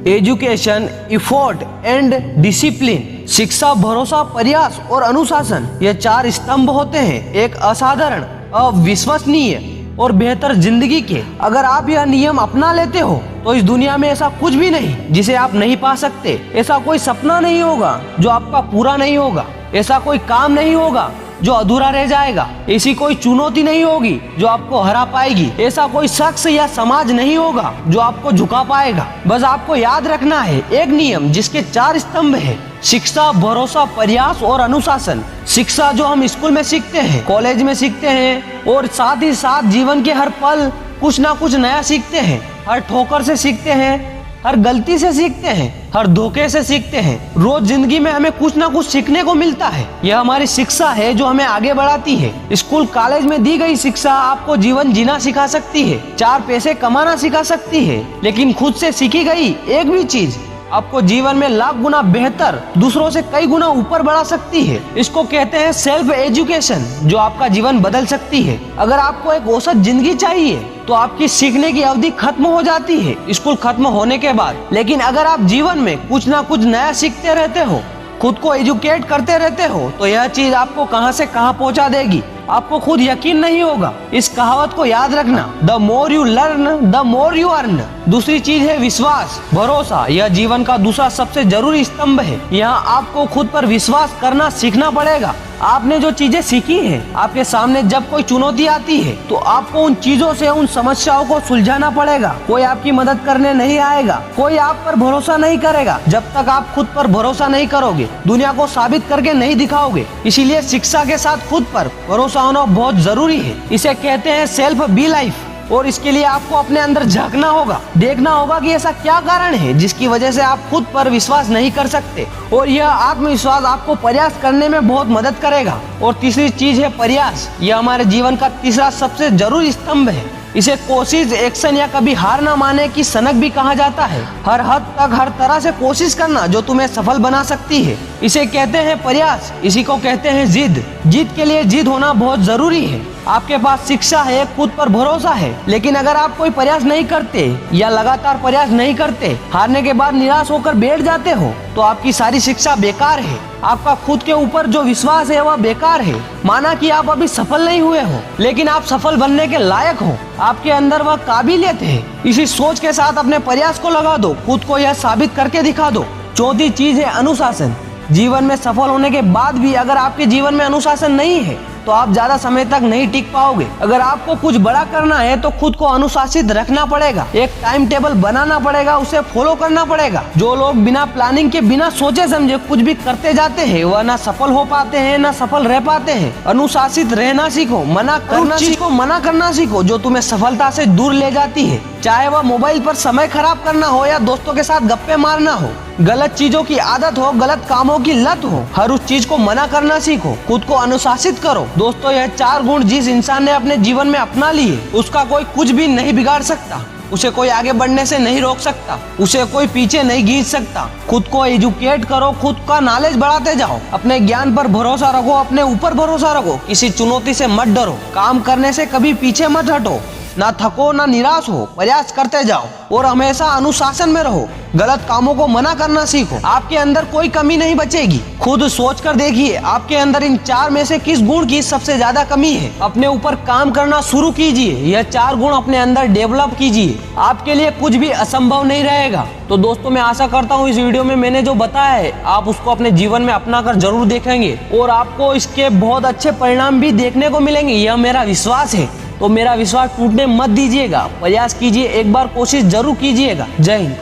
Education, effort and discipline. शिक्षा, भरोसा, प्रयास और अनुशासन, ये 4 स्तंभ होते हैं एक असाधारण, अविश्वसनीय और बेहतर जिंदगी के। अगर आप यह नियम अपना लेते हो तो इस दुनिया में ऐसा कुछ भी नहीं जिसे आप नहीं पा सकते। ऐसा कोई सपना नहीं होगा जो आपका पूरा नहीं होगा। ऐसा कोई काम नहीं होगा जो अधूरा रह जाएगा। ऐसी कोई चुनौती नहीं होगी जो आपको हरा पाएगी। ऐसा कोई शख्स या समाज नहीं होगा जो आपको झुका पाएगा। बस आपको याद रखना है एक नियम जिसके 4 स्तंभ है: शिक्षा, भरोसा, प्रयास और अनुशासन। शिक्षा जो हम स्कूल में सीखते हैं, कॉलेज में सीखते हैं और साथ ही साथ जीवन के हर पल कुछ ना कुछ नया सीखते हैं। हर ठोकर से सीखते हैं, हर गलती से सीखते हैं, हर धोखे से सीखते हैं। रोज जिंदगी में हमें कुछ ना कुछ सीखने को मिलता है। यह हमारी शिक्षा है जो हमें आगे बढ़ाती है। स्कूल, कॉलेज में दी गई शिक्षा आपको जीवन जीना सिखा सकती है, 4 पैसे कमाना सिखा सकती है, लेकिन खुद से सीखी गई एक भी चीज आपको जीवन में लाख गुना बेहतर, दूसरों से कई गुना ऊपर बढ़ा सकती है। इसको कहते हैं सेल्फ एजुकेशन, जो आपका जीवन बदल सकती है। अगर आपको एक औसत जिंदगी चाहिए तो आपकी सीखने की अवधि खत्म हो जाती है स्कूल खत्म होने के बाद। लेकिन अगर आप जीवन में कुछ ना कुछ नया सीखते रहते हो, खुद को एजुकेट करते रहते हो, तो यह चीज आपको कहां से कहां पहुंचा देगी, आपको खुद यकीन नहीं होगा। इस कहावत को याद रखना, the more you learn the more you earn. दूसरी चीज है विश्वास, भरोसा। यह जीवन का दूसरा सबसे जरूरी स्तंभ है। यहाँ आपको खुद पर विश्वास करना सीखना पड़ेगा। आपने जो चीजें सीखी हैं, आपके सामने जब कोई चुनौती आती है तो आपको उन चीजों से, उन समस्याओं को सुलझाना पड़ेगा। कोई आपकी मदद करने नहीं आएगा, कोई आप पर भरोसा नहीं करेगा जब तक आप खुद पर भरोसा नहीं करोगे, दुनिया को साबित करके नहीं दिखाओगे। इसीलिए शिक्षा के साथ खुद पर भरोसा होना बहुत जरूरी है। इसे कहते हैं सेल्फ बी लाइफ। और इसके लिए आपको अपने अंदर झांकना होगा, देखना होगा कि ऐसा क्या कारण है जिसकी वजह से आप खुद पर विश्वास नहीं कर सकते। और यह आत्मविश्वास आपको प्रयास करने में बहुत मदद करेगा। और तीसरी चीज है प्रयास। यह हमारे जीवन का तीसरा सबसे जरूरी स्तंभ है। इसे कोशिश, एक्शन या कभी हार ना माने की सनक भी कहा जाता है। हर हद तक, हर तरह से कोशिश करना जो तुम्हें सफल बना सकती है। इसे कहते हैं प्रयास। इसी को कहते हैं जिद। जीत के लिए जिद होना बहुत जरूरी है। आपके पास शिक्षा है, खुद पर भरोसा है, लेकिन अगर आप कोई प्रयास नहीं करते या लगातार प्रयास नहीं करते, हारने के बाद निराश होकर बैठ जाते हो, तो आपकी सारी शिक्षा बेकार है। आपका खुद के ऊपर जो विश्वास है वह बेकार है। माना कि आप अभी सफल नहीं हुए हो, लेकिन आप सफल बनने के लायक हो। आपके अंदर वह काबिलियत है। इसी सोच के साथ अपने प्रयास को लगा दो, खुद को यह साबित करके दिखा दो। चौथी चीज है अनुशासन। जीवन में सफल होने के बाद भी अगर आपके जीवन में अनुशासन नहीं है तो आप ज्यादा समय तक नहीं टिक पाओगे। अगर आपको कुछ बड़ा करना है तो खुद को अनुशासित रखना पड़ेगा। एक टाइम टेबल बनाना पड़ेगा, उसे फॉलो करना पड़ेगा। जो लोग बिना प्लानिंग के, बिना सोचे समझे कुछ भी करते जाते हैं, वह ना सफल हो पाते हैं, ना सफल रह पाते हैं। अनुशासित रहना सीखो, मना करना सीखो जो तुम्हें सफलता से दूर ले जाती है। चाहे वह मोबाइल पर समय खराब करना हो या दोस्तों के साथ गप्पे मारना हो, गलत चीजों की आदत हो, गलत कामों की लत हो, हर उस चीज को मना करना सीखो, खुद को अनुशासित करो। दोस्तों, यह 4 गुण जिस इंसान ने अपने जीवन में अपना लिए, उसका कोई कुछ भी नहीं बिगाड़ सकता। उसे कोई आगे बढ़ने से नहीं रोक सकता, उसे कोई पीछे नहीं खींच सकता। खुद को एजुकेट करो, खुद का नॉलेज बढ़ाते जाओ, अपने ज्ञान पर भरोसा रखो, अपने ऊपर भरोसा रखो, किसी चुनौती से मत डरो, काम करने से कभी पीछे मत हटो, ना थको ना निराश हो, प्रयास करते जाओ और हमेशा अनुशासन में रहो। गलत कामों को मना करना सीखो, आपके अंदर कोई कमी नहीं बचेगी। खुद सोच कर देखिए आपके अंदर इन 4 में से किस गुण की सबसे ज्यादा कमी है। अपने ऊपर काम करना शुरू कीजिए, यह 4 गुण अपने अंदर डेवलप कीजिए। आपके लिए कुछ भी असंभव नहीं रहेगा। तो दोस्तों, मैं आशा करता हूँ इस वीडियो में मैंने जो बताया है आप उसको अपने जीवन में अपना कर जरूर देखेंगे और आपको इसके बहुत अच्छे परिणाम भी देखने को मिलेंगे, यह मेरा विश्वास है। तो मेरा विश्वास टूटने मत दीजिएगा, प्रयास कीजिए, एक बार कोशिश जरूर कीजिएगा। जय हिंद।